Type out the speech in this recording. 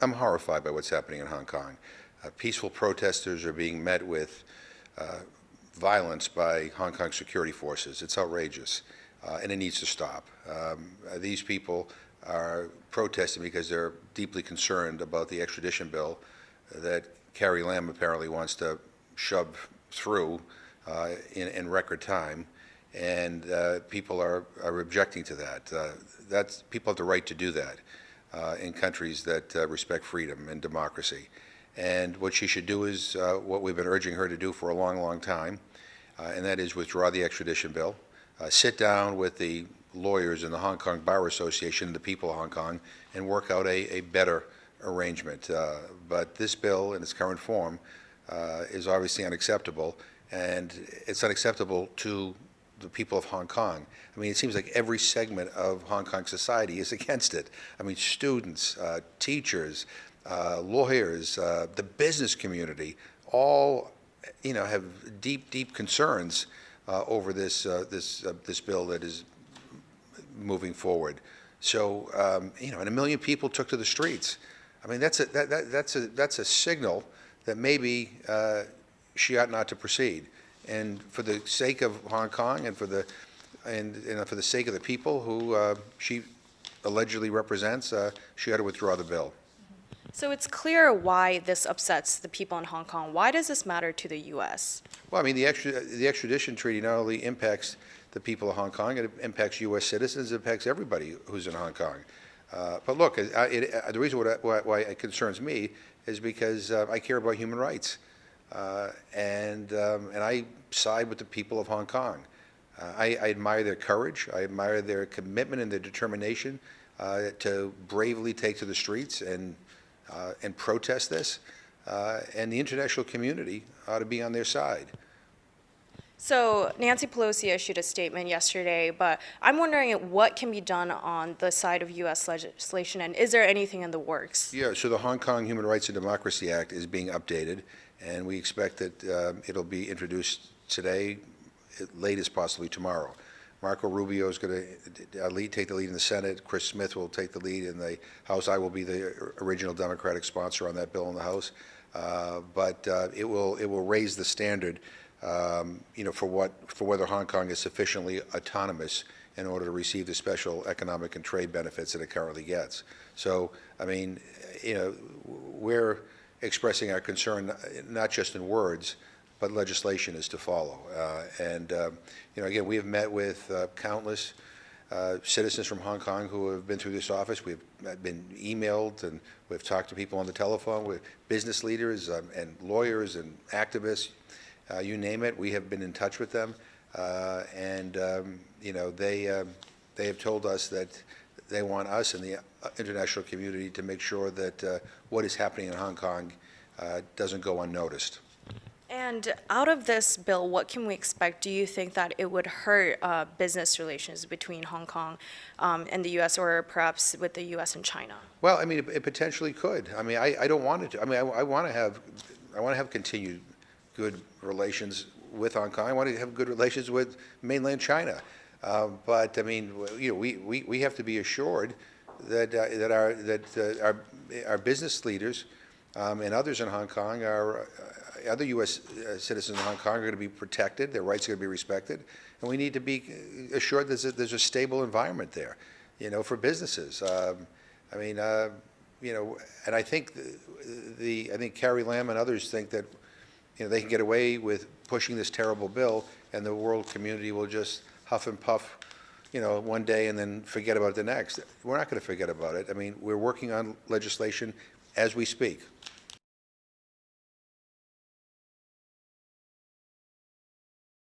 I'm horrified by what's happening in Hong Kong. Peaceful protesters are being met with violence by Hong Kong security forces. It's outrageous, and it needs to stop. These people are protesting because they're deeply concerned about the extradition bill that Carrie Lam apparently wants to shove through in record time, and people are objecting to that. People have the right to do that in countries that respect freedom and democracy. And what she should do is what we've been urging her to do for a long, long time, and that is withdraw the extradition bill, sit down with the lawyers in the Hong Kong Bar Association, the people of Hong Kong, and work out a better arrangement. But this bill in its current form is obviously unacceptable, and it's unacceptable to the people of Hong Kong. I mean, it seems like every segment of Hong Kong society is against it. I mean, students, teachers, lawyers, the business community, all, have deep, deep concerns over this bill that is moving forward. So, and 1 million people took to the streets. I mean, that's a signal that maybe she ought not to proceed. And for the sake of Hong Kong, and for the sake of the people who she allegedly represents, she ought to withdraw the bill. So it's clear why this upsets the people in Hong Kong. Why does this matter to the U.S.? Well, I mean, the extradition treaty not only impacts the people of Hong Kong, it impacts U.S. citizens, it impacts everybody who's in Hong Kong. But look, the reason why it concerns me is because I care about human rights. And I side with the people of Hong Kong. I admire their courage. I admire their commitment and their determination to bravely take to the streets and protest this. And the international community ought to be on their side. So Nancy Pelosi issued a statement yesterday, but I'm wondering what can be done on the side of U.S. legislation, and is there anything in the works? Yeah, so the Hong Kong Human Rights and Democracy Act is being updated, and we expect that it'll be introduced today, latest possibly tomorrow. Marco Rubio is going to take the lead in the Senate. Chris Smith will take the lead in the House. I will be the original Democratic sponsor on that bill in the House. But it will raise the standard, for whether Hong Kong is sufficiently autonomous in order to receive the special economic and trade benefits that it currently gets. So, I mean, we're expressing our concern not just in words, but legislation is to follow. Again, we have met with countless citizens from Hong Kong who have been through this office. We've been emailed, and we've talked to people on the telephone, with business leaders and lawyers and activists, you name it. We have been in touch with them, they have told us that they want us and the international community to make sure that what is happening in Hong Kong doesn't go unnoticed. And out of this bill, what can we expect? Do you think that it would hurt business relations between Hong Kong and the U.S., or perhaps with the U.S. and China? Well, I mean, it potentially could. I mean, I don't want it to. I mean, I want to have continued good relations with Hong Kong. I want to have good relations with mainland China. But I mean, we have to be assured that our business leaders and others in Hong Kong other U.S. citizens in Hong Kong are going to be protected, their rights are going to be respected, and we need to be assured there's a stable environment there, for businesses. And I think I think Carrie Lam and others think that they can get away with pushing this terrible bill, and the world community will just huff and puff, one day and then forget about it the next. We're not going to forget about it. I mean, we're working on legislation as we speak.